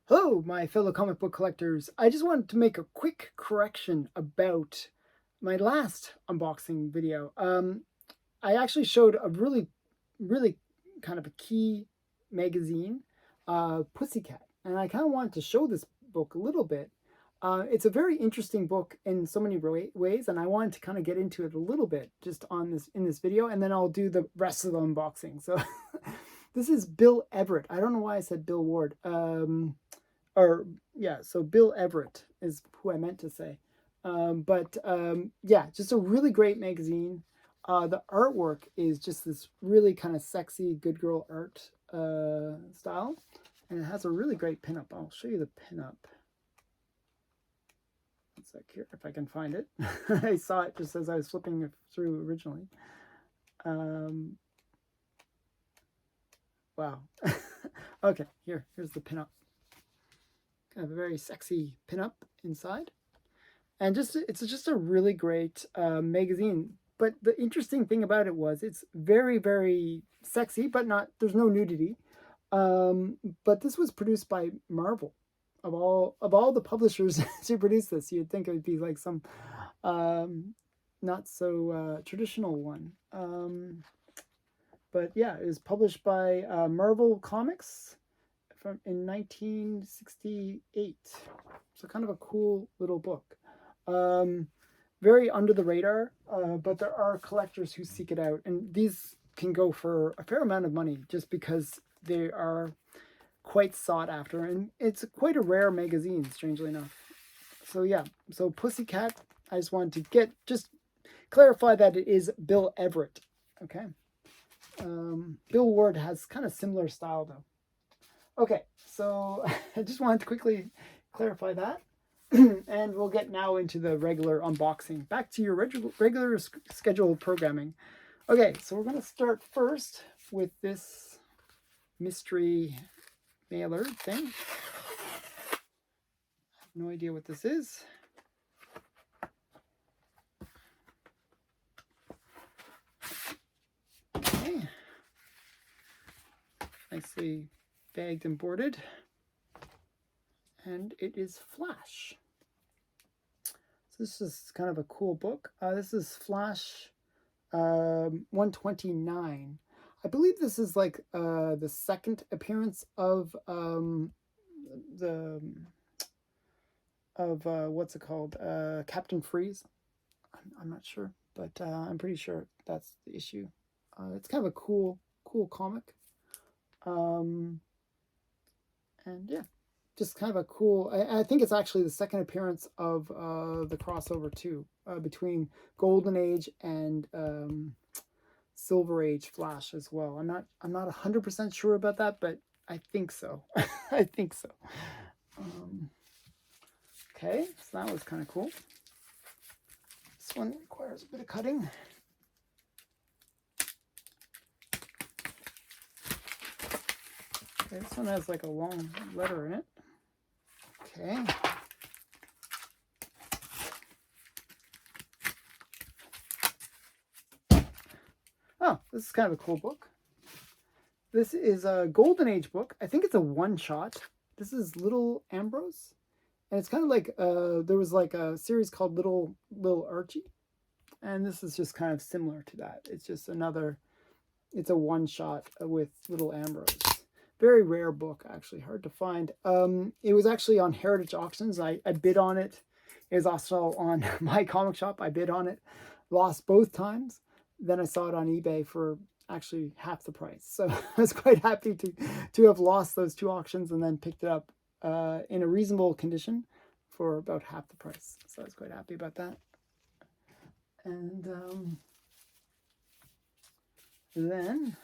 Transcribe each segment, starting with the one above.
Hello, my fellow comic book collectors. I just wanted to make a quick correction about my last unboxing video. I actually showed a really kind of a key magazine, Pussycat, and I kind of wanted to show this book a little bit. It's a very interesting book in so many ways, and I wanted to kind of get into it a little bit just on this in this video, and then I'll do the rest of the unboxing. So this is Bill Everett. I don't know why I said Bill Ward. Or yeah, so Bill Everett is who I meant to say. Yeah, just a really great magazine. The artwork is just this really kind of sexy, good girl art style, and it has a really great pinup. I'll show you the pinup. One sec here, if I can find it. I saw it just as I was flipping through originally. Wow. Okay, here's the pinup. Kind of a very sexy pinup inside, and it's just a really great magazine. But the interesting thing about it was it's very sexy, but not there's no nudity. But this was produced by Marvel. Of all the publishers to produce this, you'd think it would be like some not so traditional one. But yeah, it was published by Marvel Comics in 1968. So kind of a cool little book. Very under the radar, but there are collectors who seek it out, and these can go for a fair amount of money just because they are quite sought after, and it's quite a rare magazine, strangely enough. So yeah, so Pussycat, I just wanted to just clarify that it is Bill Everett. Okay. Bill Ward has kind of similar style though. Okay, so I just wanted to quickly clarify that. And we'll get now into the regular unboxing. Back to your regular scheduled programming. Okay, so we're going to start first with this mystery mailer thing. I have no idea what this is. Okay. Nicely bagged and boarded. And it is Flash. So this is kind of a cool book. This is Flash 129. I believe this is like the second appearance of what's it called? Captain Freeze. I'm not sure, but I'm pretty sure that's the issue. It's kind of a cool comic. And yeah, just kind of a cool. I think it's actually the second appearance of the crossover too, between Golden Age and Silver Age Flash as well. I'm not 100% sure about that, but I think so. I think so. Okay, so that was kind of cool. This one requires a bit of cutting. Okay, this one has like a long letter in it. Okay. Oh, this is kind of a cool book. This is a Golden Age book. I think it's a one-shot. This is Little Ambrose. And it's kind of like, there was like a series called Little Archie. And this is just kind of similar to that. It's just it's a one-shot with Little Ambrose. Very rare book, actually, hard to find. It was actually on Heritage Auctions. I bid on it. It was also on my comic shop. I bid on it. Lost both times. Then I saw it on eBay for actually half the price. So I was quite happy to have lost those two auctions and then picked it up in a reasonable condition for about half the price. So I was quite happy about that. And then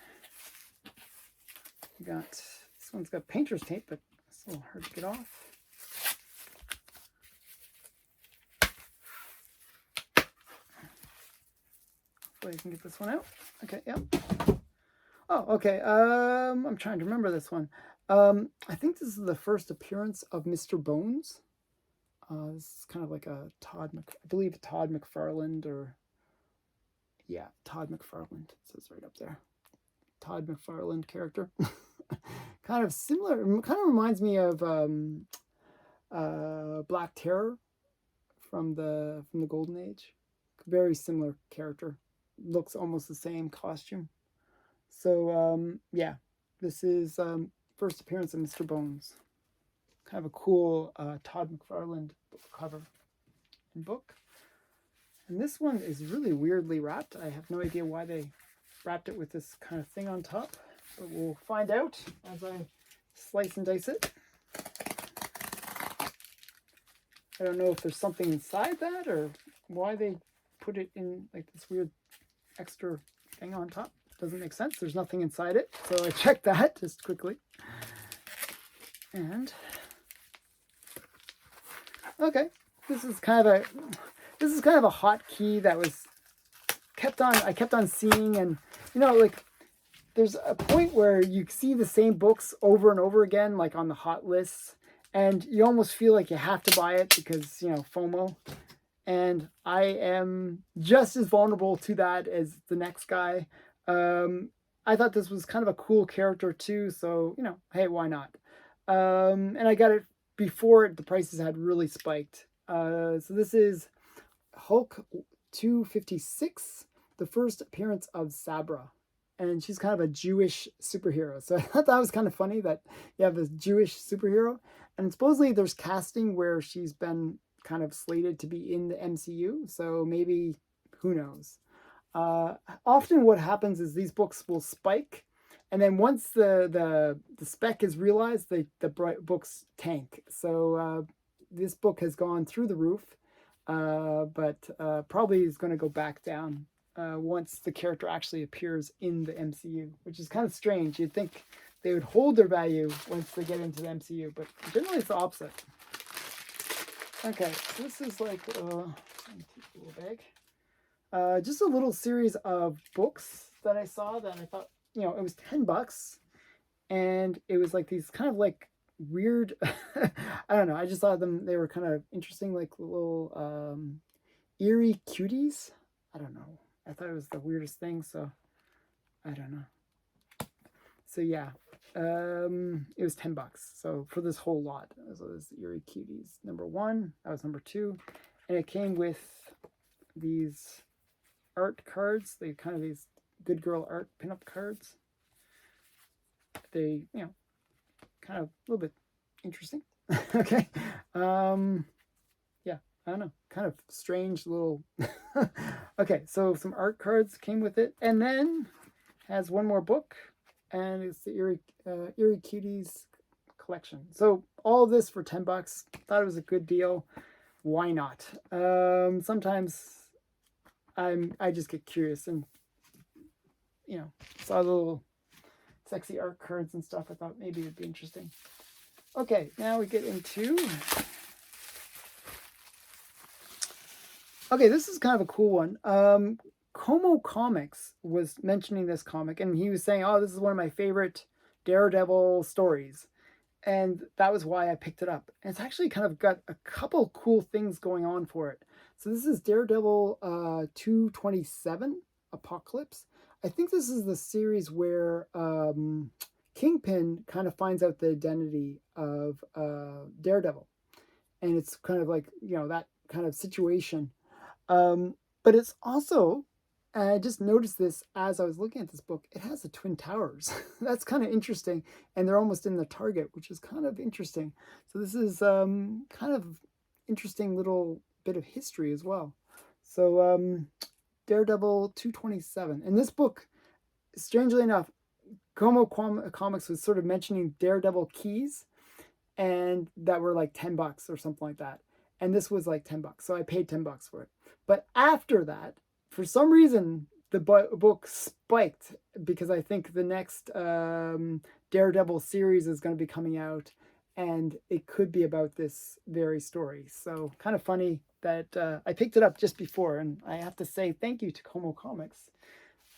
we got, this one's got painter's tape, but it's a little hard to get off. Hopefully I can get this one out. Okay, yep. Oh, okay. I'm trying to remember this one. I think this is the first appearance of Mr. Bones. This is kind of like a I believe Todd McFarlane, or yeah, Todd McFarlane. It says right up there. Todd McFarlane character. Kind of similar, kind of reminds me of Black Terror from the Golden Age. Very similar character, looks almost the same costume. So yeah, this is first appearance of Mr. Bones. Kind of a cool Todd McFarlane cover and book. And this one is really weirdly wrapped. I have no idea why they wrapped it with this kind of thing on top, but we'll find out as I slice and dice it. I don't know if there's something inside that or why they put it in like this weird extra thing on top. Doesn't make sense. There's nothing inside it. So I checked that just quickly. And okay, this is kind of a hotkey that was I kept on seeing, and you know, like there's a point where you see the same books over and over again, like on the hot lists, and you almost feel like you have to buy it because, you know, FOMO. And I am just as vulnerable to that as the next guy. I thought this was kind of a cool character too, so, you know, hey, why not? And I got it before the prices had really spiked. So this is Hulk 256, the first appearance of Sabra. And she's kind of a Jewish superhero. So I thought that was kind of funny that you have this Jewish superhero. And supposedly there's casting where she's been kind of slated to be in the MCU. So maybe, who knows? Often what happens is these books will spike. And then once the spec is realized, the books tank. So this book has gone through the roof, but probably is going to go back down once the character actually appears in the MCU, which is kind of strange. You'd think they would hold their value once they get into the MCU, but generally it's the opposite. Okay, so this is like a little bag. Just a little series of books that I saw that I thought, you know, it was $10, and it was like these kind of like weird, I don't know, I just thought they were kind of interesting, like little eerie cuties. I don't know. I thought it was the weirdest thing, so I don't know. So yeah, it was $10. So for this whole lot, so this eerie cuties number 1, that was number 2, and it came with these art cards. They kind of these good girl art pinup cards. They, you know, kind of a little bit interesting. Okay. Yeah, I don't know, kind of strange little. Okay, so some art cards came with it, and then has one more book, and it's the Eerie Cuties collection. So all of this for $10. Thought it was a good deal. Why not? Sometimes I just get curious, and you know, saw little sexy art cards and stuff. I thought maybe it'd be interesting. Okay, now we get into. Okay, this is kind of a cool one. Como Comics was mentioning this comic, and he was saying, oh, this is one of my favorite Daredevil stories. And that was why I picked it up. And it's actually kind of got a couple cool things going on for it. So this is Daredevil 227, Apocalypse. I think this is the series where Kingpin kind of finds out the identity of Daredevil. And it's kind of like, you know, that kind of situation. But it's also, I just noticed this as I was looking at this book, it has the Twin Towers. That's kind of interesting. And they're almost in the Target, which is kind of interesting. So this is kind of interesting little bit of history as well. So Daredevil 227. And this book, strangely enough, Como Comics was sort of mentioning Daredevil keys, and that were like $10 or something like that. And this was like $10. So I paid $10 for it. But after that, for some reason, the book spiked, because I think the next Daredevil series is going to be coming out, and it could be about this very story. So kind of funny that I picked it up just before, and I have to say thank you to Como Comics.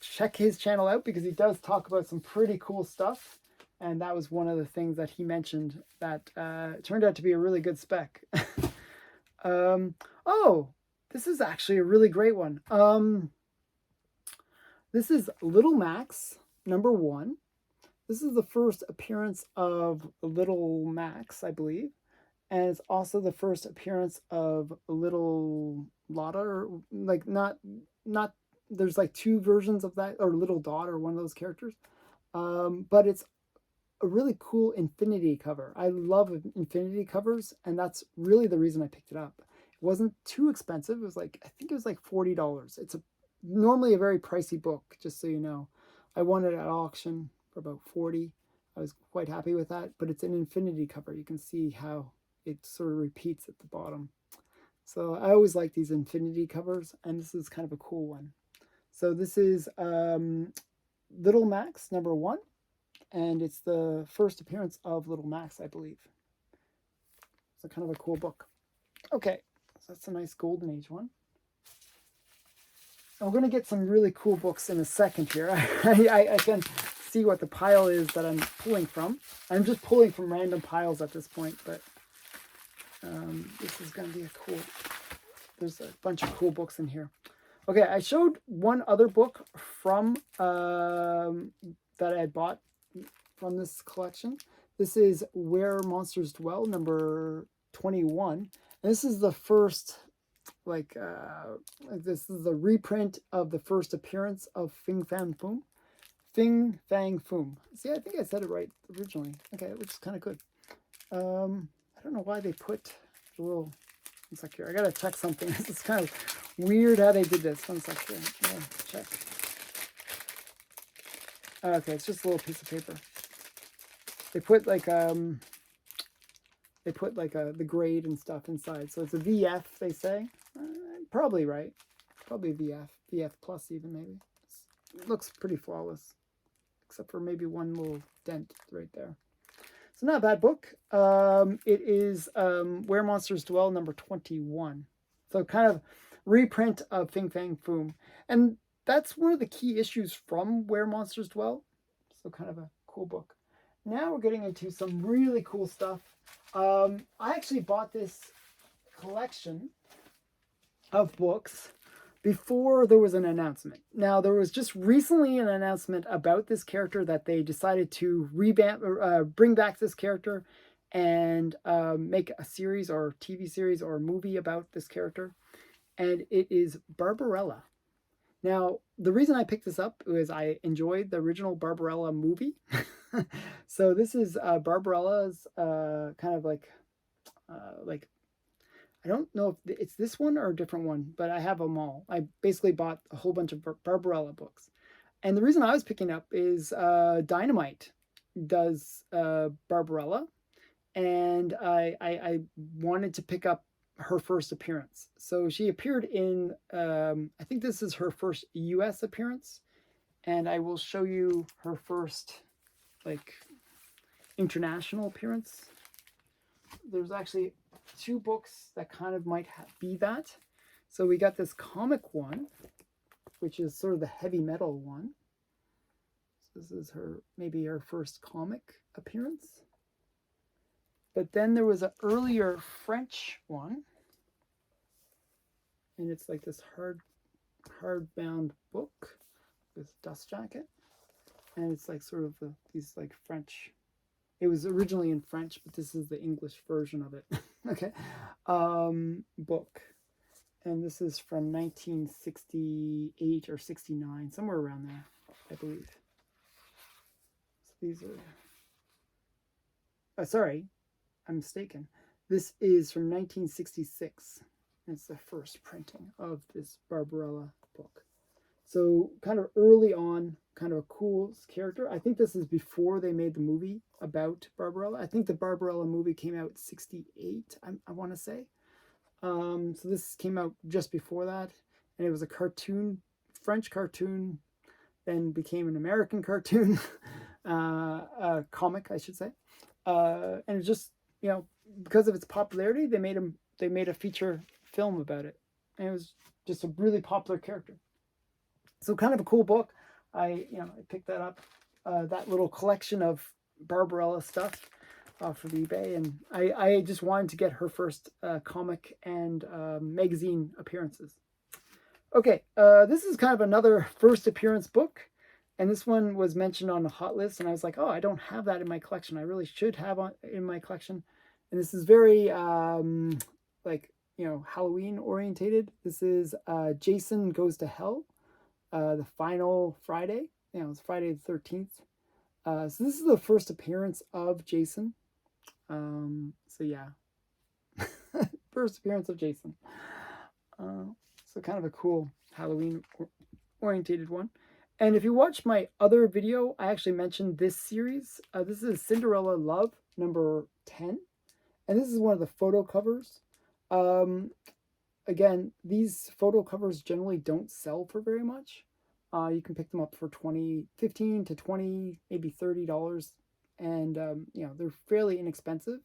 Check his channel out, because he does talk about some pretty cool stuff. And that was one of the things that he mentioned that turned out to be a really good spec. Oh, this is actually a really great one. This is Little Max, number 1. This is the first appearance of Little Max, I believe. And it's also the first appearance of Little Lotta, or like not there's like two versions of that, or Little Dot, or one of those characters. But it's a really cool Infinity cover. I love Infinity covers, and that's really the reason I picked it up. It wasn't too expensive. It was like, I think it was like $40. It's normally a very pricey book, just so you know. I won it at auction for about 40. I was quite happy with that, but it's an Infinity cover. You can see how it sort of repeats at the bottom. So I always like these Infinity covers, and this is kind of a cool one. So this is Little Max #1, and it's the first appearance of Little Max, I believe. It's a kind of a cool book. Okay, so that's a nice Golden Age one. And we're going to get some really cool books in a second here. I can see what the pile is that I'm pulling from. I'm just pulling from random piles at this point, but this is going to be a cool... There's a bunch of cool books in here. Okay, I showed one other book from that I bought from this collection. This is Where Monsters Dwell, number 21. And this is the first, this is the reprint of the first appearance of Fin Fang Foom. Fin Fang Foom. See, I think I said it right originally. Okay, which is kind of good. I don't know why they put a little... One sec here. I gotta check something. This is kind of weird how they did this. One sec here. Check. Okay, it's just a little piece of paper. They put like the grade and stuff inside. So it's a VF, they say. Probably right. Probably VF plus even maybe. It looks pretty flawless, except for maybe one little dent right there. So not a bad book. It is Where Monsters Dwell, number 21. So kind of reprint of Fin Fang Foom. And that's one of the key issues from Where Monsters Dwell. So kind of a cool book. Now we're getting into some really cool stuff. I actually bought this collection of books before there was an announcement. Now, there was just recently an announcement about this character that they decided to revamp, bring back this character and make a series or TV series or movie about this character. And it is Barbarella. Now, the reason I picked this up was I enjoyed the original Barbarella movie. So this is Barbarella's kind of like I don't know if it's this one or a different one, but I have them all. I basically bought a whole bunch of Barbarella books. And the reason I was picking up is Dynamite does Barbarella. And I wanted to pick up her first appearance. So she appeared in, I think this is her first US appearance. And I will show you her first, international appearance. There's actually 2 books that kind of might be that. So we got this comic one, which is sort of the heavy metal one. So this is maybe her first comic appearance. But then there was an earlier French one. And it's like this hardbound book with dust jacket. And it's like sort of these French... It was originally in French, but this is the English version of it. Okay. Book. And this is from 1968 or 69, somewhere around there, I believe. So these are... sorry, I'm mistaken. This is from 1966. It's the first printing of this Barbarella book. So kind of early on, kind of a cool character. I think this is before they made the movie about Barbarella. I think the Barbarella movie came out in 68, I want to say. So this came out just before that. And it was a cartoon, French cartoon, then became an American cartoon, comic, I should say. And it just, because of its popularity, they made a feature film about it. And it was just a really popular character. So kind of a cool book. I picked that up, that little collection of Barbarella stuff off of eBay, and I just wanted to get her first comic and magazine appearances. Okay, this is kind of another first appearance book. And this one was mentioned on the hot list, and I was like, oh, I don't have that in my collection. I really should have in my collection. And this is very like, Halloween orientated. This is Jason Goes to Hell, the final Friday. It's Friday the 13th. So this is the first appearance of Jason. So yeah, first appearance of Jason. So kind of a cool Halloween orientated one. And if you watch my other video, I actually mentioned this series. This is Cinderella Love number 10. And this is one of the photo covers. Again, these photo covers generally don't sell for very much. You can pick them up for $15 to $20, maybe $30. And, they're fairly inexpensive.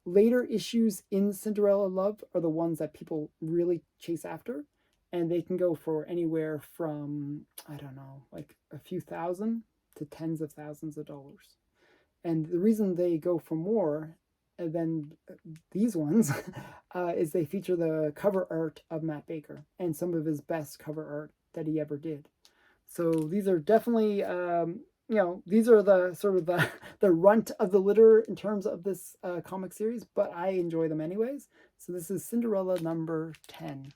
Later issues in Cinderella Love are the ones that people really chase after. And they can go for anywhere from, I don't know, like a few thousand to tens of thousands of dollars. And the reason they go for more than these ones is they feature the cover art of Matt Baker and some of his best cover art that he ever did. So these are definitely, these are the sort of the runt of the litter in terms of this comic series, but I enjoy them anyways. So this is Cinderella number 10.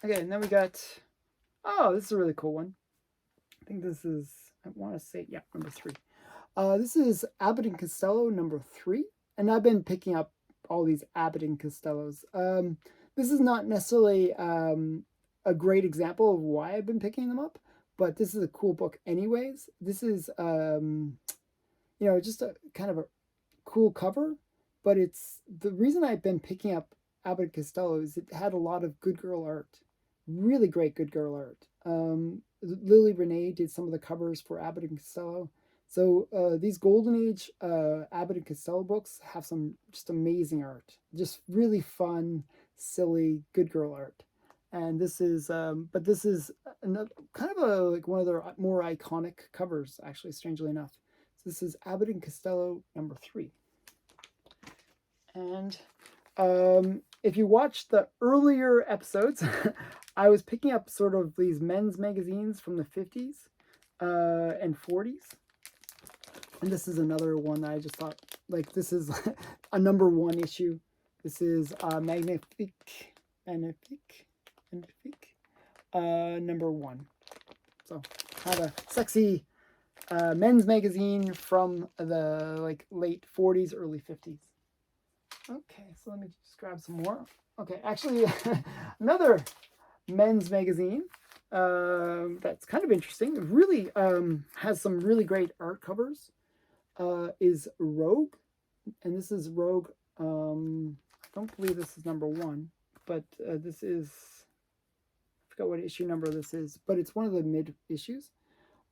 Okay, and then we got, oh, this is a really cool one. I think this is, I want to say, yeah, number 3. This is Abbott and Costello number 3. And I've been picking up all these Abbott and Costellos. This is not necessarily a great example of why I've been picking them up, but this is a cool book anyways. This is, just a kind of a cool cover, but it's, the reason I've been picking up Abbott and Costello is it had a lot of good girl art. Really great good girl art. Lily Renee did some of the covers for Abbott and Costello. So these Golden Age Abbott and Costello books have some just amazing art. Just really fun, silly, good girl art. And this is, but this is another, kind of like one of their more iconic covers, actually, strangely enough. So this is Abbott and Costello number 3. And if you watch the earlier episodes, I was picking up sort of these men's magazines from the 50s and 40s. And this is another one that I just thought, like, this is a number 1 issue. This is Magnifique number 1. So kind of a sexy men's magazine from the late 40s, early 50s. Okay, so let me just grab some more. Okay, actually, another men's magazine that's kind of interesting. It really has some really great art covers. Is Rogue, and this is Rogue. I don't believe this is number 1, but this is, I forgot what issue number this is, but it's one of the mid issues.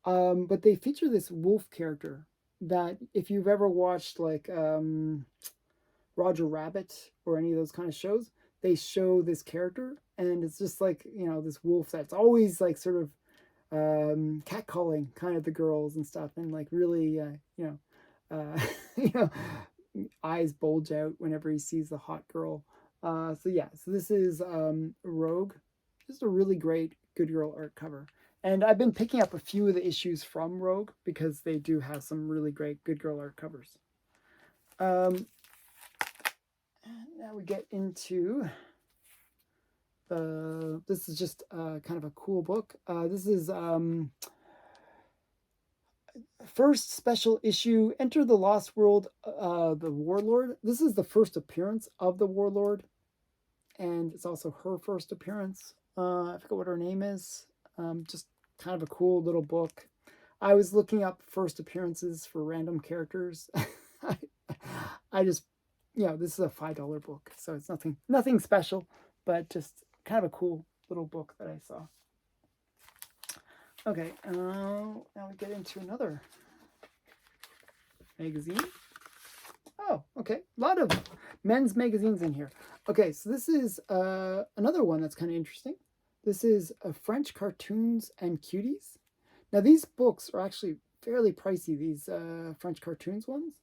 But they feature this wolf character that, if you've ever watched Roger Rabbit or any of those kind of shows, they show this character, and it's just like, this wolf that's always like sort of catcalling kind of the girls and stuff, and like really eyes bulge out whenever he sees the hot girl. So this is Rogue. Just a really great good girl art cover. And I've been picking up a few of the issues from Rogue because they do have some really great good girl art covers. Now we get into this is just kind of a cool book. This is first special issue, Enter the Lost World, the Warlord. This is the first appearance of the Warlord, and it's also her first appearance. I forget what her name is. Just kind of a cool little book. I was looking up first appearances for random characters. I just, this is a $5 book, so it's nothing special, but just kind of a cool little book that I saw. Okay, now we get into another magazine. Oh, okay, a lot of men's magazines in here. Okay, so this is another one that's kind of interesting. This is French Cartoons and Cuties. Now, these books are actually fairly pricey, these French cartoons ones.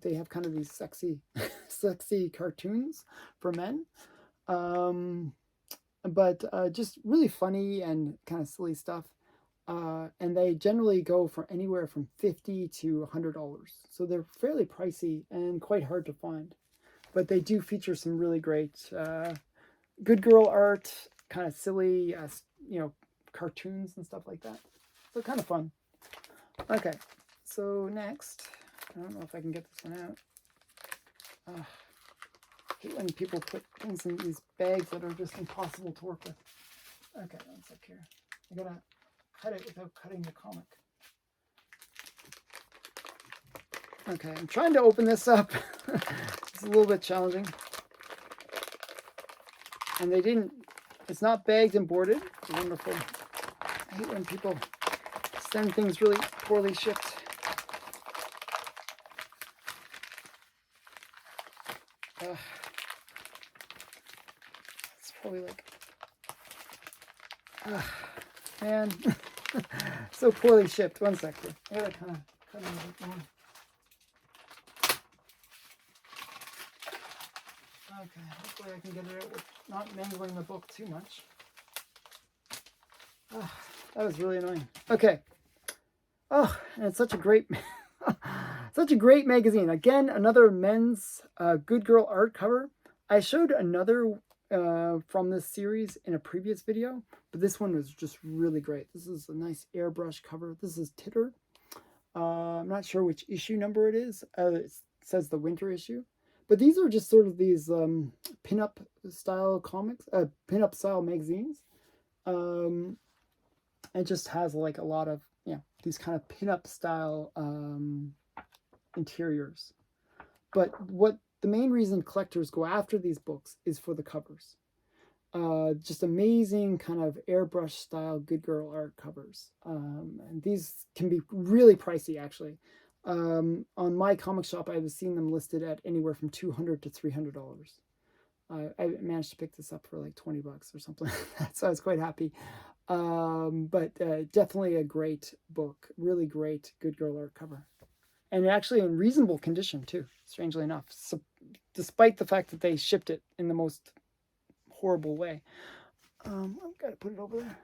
They have kind of these sexy cartoons for men. But just really funny and kind of silly stuff. And they generally go for anywhere from $50 to $100. So they're fairly pricey and quite hard to find. But they do feature some really great good girl art, kind of silly, cartoons and stuff like that. So kind of fun. Okay, so next, I don't know if I can get this one out. I hate when people put things in these bags that are just impossible to work with. Okay, one sec here. I gotta cut it without cutting the comic. Okay, I'm trying to open this up. It's a little bit challenging. And they didn't, it's not bagged and boarded. It's wonderful. I hate when people send things really poorly shipped. It's probably like, man, so poorly shipped. One second. I gotta kind of cut it a bit more. Okay, hopefully I can get it out with not mangling the book too much. Oh, that was really annoying. Okay. Oh, and it's such a great, such a great magazine. Again, another men's good girl art cover. I showed another from this series in a previous video, but this one was just really great. This is a nice airbrush cover. This is Titter. I'm not sure which issue number it is. It says the winter issue. But these are just sort of these pin-up style comics, pin-up style magazines. It just has like a lot of, these kind of pin-up style interiors. But what the main reason collectors go after these books is for the covers. Just amazing kind of airbrush style good girl art covers. And these can be really pricey, actually. On my comic shop, I've seen them listed at anywhere from $200 to $300. I managed to pick this up for like $20 or something like that, so I was quite happy. But definitely a great book, really great good girl art cover, and actually in reasonable condition too, strangely enough, so, despite the fact that they shipped it in the most horrible way. I've got to put it over there.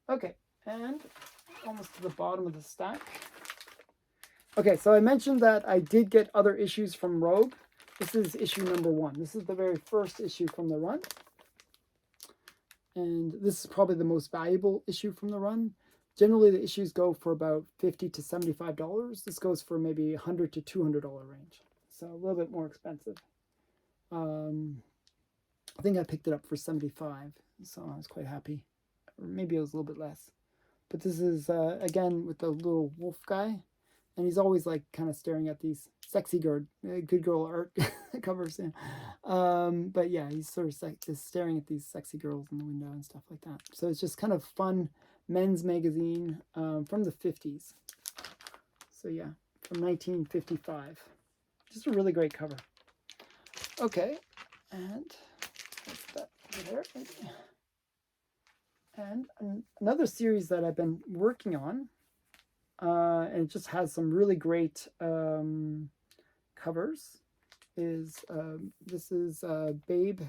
Okay, and almost to the bottom of the stack. Okay, so I mentioned that I did get other issues from Rogue. This is issue number 1. This is the very first issue from the run. And this is probably the most valuable issue from the run. Generally, the issues go for about $50 to $75. This goes for maybe $100 to $200 range. So a little bit more expensive. I think I picked it up for $75, so I was quite happy. Or maybe it was a little bit less. But this is, again, with the little wolf guy. And he's always like kind of staring at these sexy good girl art covers. Yeah. But yeah, he's sort of like just staring at these sexy girls in the window and stuff like that. So it's just kind of fun men's magazine from the 50s. So yeah, from 1955. Just a really great cover. Okay, and that's that over there. And another series that I've been working on. And it just has some really great covers. This is Babe,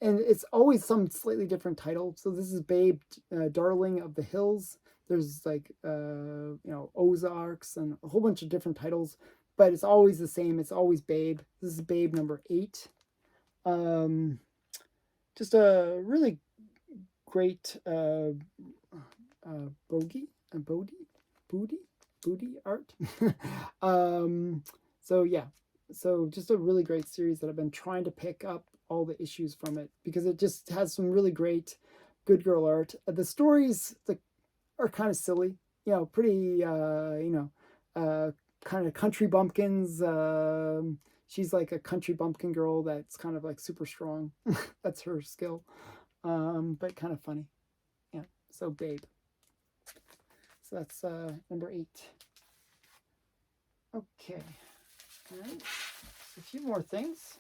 and it's always some slightly different title. So this is Babe, Darling of the Hills. There's like Ozarks and a whole bunch of different titles, but it's always the same. It's always Babe. This is Babe number 8. Just a really great booty art. So yeah, so just a really great series that I've been trying to pick up all the issues from it, because it just has some really great good girl art. The stories are kind of silly, pretty kind of country bumpkins. She's like a country bumpkin girl that's kind of like super strong. That's her skill. But kind of funny. Yeah, so Babe. So that's number 8. Okay, and a few more things.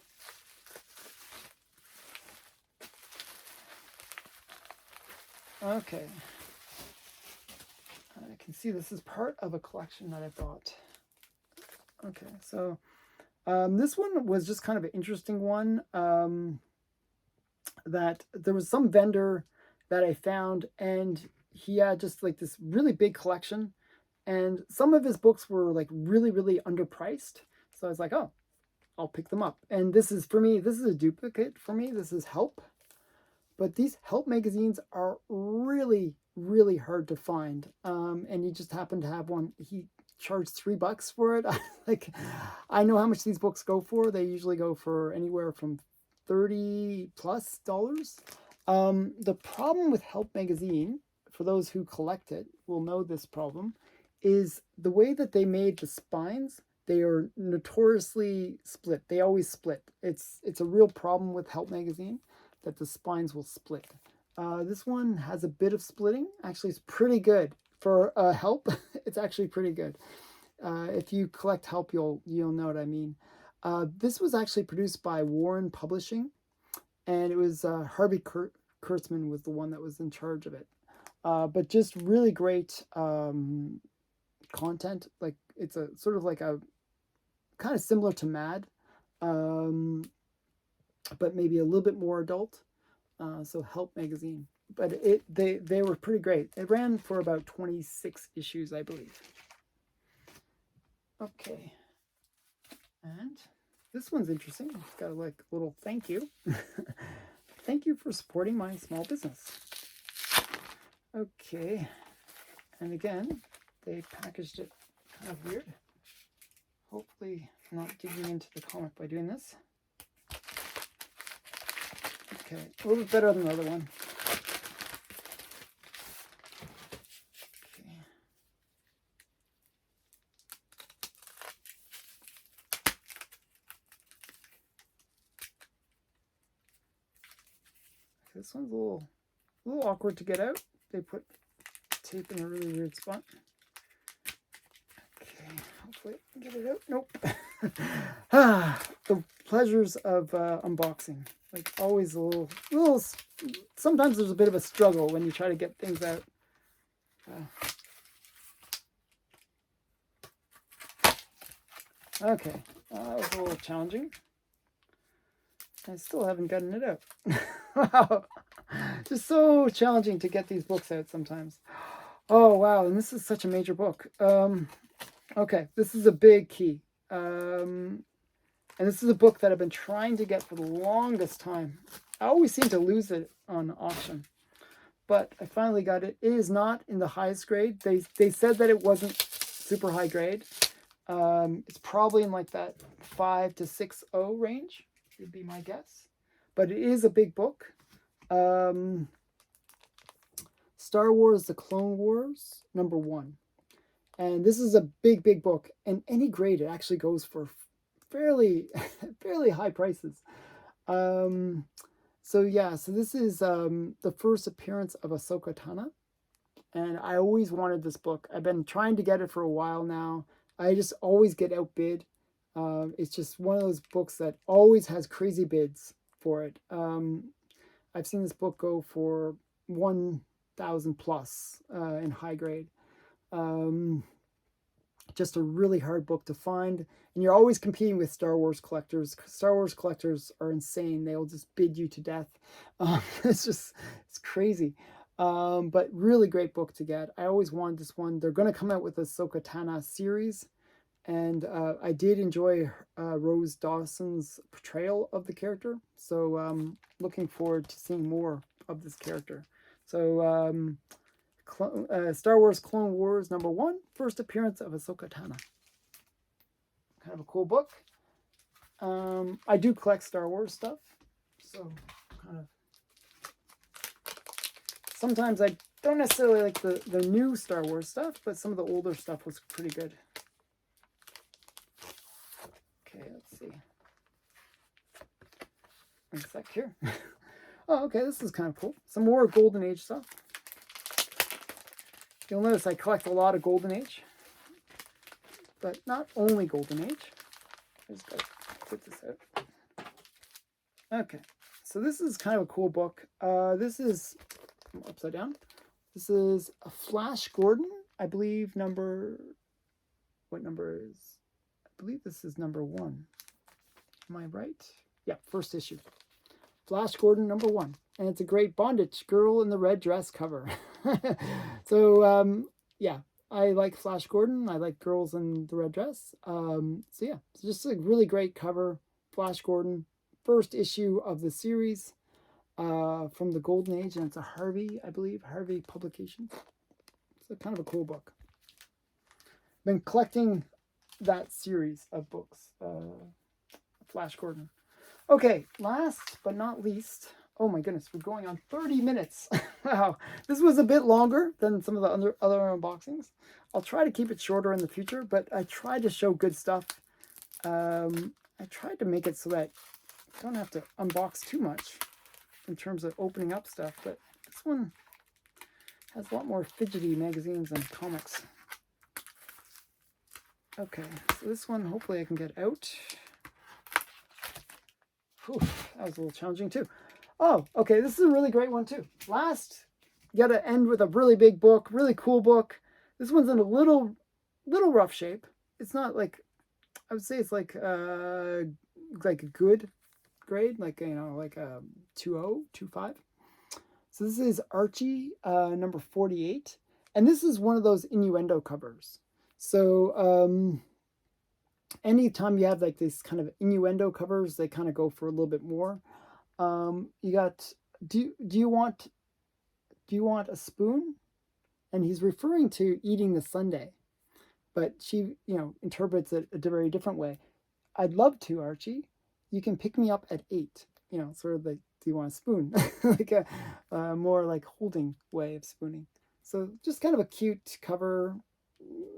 Okay, I can see this is part of a collection that I bought. Okay, so this one was just kind of an interesting one. That there was some vendor that I found, and he had just like this really big collection, and some of his books were like really, really underpriced. So I was like, oh, I'll pick them up. And this is, for me, this is a duplicate for me. This is Help. But these Help magazines are really, really hard to find. And he just happened to have one. He charged $3 for it. Like, I know how much these books go for. They usually go for anywhere from $30+ The problem with Help magazine, for those who collect it will know this problem, is the way that they made the spines. They are notoriously split. They always split. It's a real problem with Help magazine that the spines will split. This one has a bit of splitting. Actually, it's pretty good for Help. It's actually pretty good. If you collect Help, you'll know what I mean. This was actually produced by Warren Publishing, and it was Harvey Kurtzman was the one that was in charge of it. But just really great content. Like, it's a sort of like a kind of similar to Mad, but maybe a little bit more adult. So Help magazine, but they were pretty great. It ran for about 26 issues, I believe. Okay, and this one's interesting. It's got like a little thank you. Thank you for supporting my small business. Okay, and again, they packaged it kind of weird. Hopefully not digging into the comic by doing this. Okay, a little bit better than the other one. Okay. This one's a little awkward to get out. They put tape in a really weird spot. Okay, hopefully I can get it out. Nope. The pleasures of unboxing. Like, always a little. Sometimes there's a bit of a struggle when you try to get things out. Okay, that was a little challenging. I still haven't gotten it out. Wow, just so challenging to get these books out sometimes. Oh wow, and this is such a major book. Okay, this is a big key. And this is a book that I've been trying to get for the longest time. I always seem to lose it on auction, but I finally got it. It is not in the highest grade. They said that it wasn't super high grade. It's probably in like that 5 to 6.0 range, would be my guess. But it is a big book. Star Wars: The Clone Wars, #1. And this is a big book. And any grade, it actually goes for fairly high prices. So yeah, so this is the first appearance of Ahsoka Tano. And I always wanted this book. I've been trying to get it for a while now. I just always get outbid. It's just one of those books that always has crazy bids for it. I've seen this book go for 1,000 plus in high grade. Just a really hard book to find, and you're always competing with Star Wars collectors. Star Wars collectors are insane. They'll just bid you to death. It's crazy. But really great book to get. I always wanted this one. They're going to come out with a Ahsoka Tano series, and I did enjoy Rose Dawson's portrayal of the character, so looking forward to seeing more of this character. So Star Wars Clone Wars #1, first appearance of Ahsoka Tano. Kind of a cool book. I do collect Star Wars stuff, so kind of sometimes I don't necessarily like the new Star Wars stuff, but some of the older stuff was pretty good. Okay, let's see. One sec here. Oh, okay, this is kind of cool. Some more Golden Age stuff. You'll notice I collect a lot of Golden Age, but not only Golden Age. I just gotta put this out. Okay, so this is kind of a cool book. This is upside down. This is a Flash Gordon, I believe what number is? I believe this is #1. Am I right? Yeah, first issue. Flash Gordon #1. And it's a great bondage girl in the red dress cover. So, yeah, I like Flash Gordon. I like girls in the red dress. So yeah, it's just a really great cover. Flash Gordon, first issue of the series from the Golden Age, and it's a Harvey, I believe, Harvey Publications. It's a kind of a cool book. Been collecting that series of books, Flash Gordon. Okay, last but not least, oh my goodness, we're going on 30 minutes. Wow, this was a bit longer than some of the other unboxings. I'll try to keep it shorter in the future, but I tried to show good stuff. I tried to make it so that I don't have to unbox too much in terms of opening up stuff, but this one has a lot more fidgety magazines and comics. Okay, so this one, hopefully I can get out. Whew, that was a little challenging too. Oh, okay, this is a really great one too. Last, you gotta end with a really big book, really cool book. This one's in a little rough shape. It's not like, I would say it's like a good grade, like, you know, like a 2.0, 2.5. So this is Archie, number 48. And this is one of those innuendo covers. So, anytime you have like these kind of innuendo covers, they kind of go for a little bit more. You got, do you want a spoon? And he's referring to eating the sundae, but she, you know, interprets it a very different way. I'd love to, Archie. You can pick me up at 8. You know, sort of like, do you want a spoon? Like a more like holding way of spooning. So just kind of a cute cover.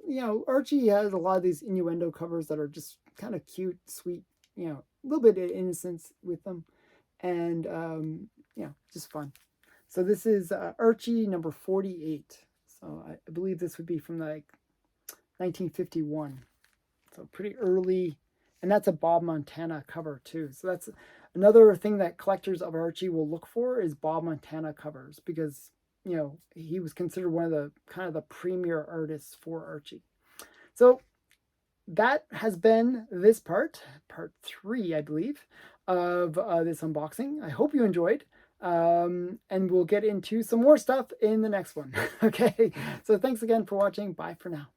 You know, Archie has a lot of these innuendo covers that are just kind of cute, sweet, you know, a little bit of innocence with them. And, you know, just fun. So this is Archie number 48. So I believe this would be from like 1951. So pretty early. And that's a Bob Montana cover too. So that's another thing that collectors of Archie will look for is Bob Montana covers, because, you know, he was considered one of the kind of the premier artists for Archie. So that has been this part 3, I believe, of this unboxing. I hope you enjoyed. And we'll get into some more stuff in the next one. Okay, so thanks again for watching. Bye for now.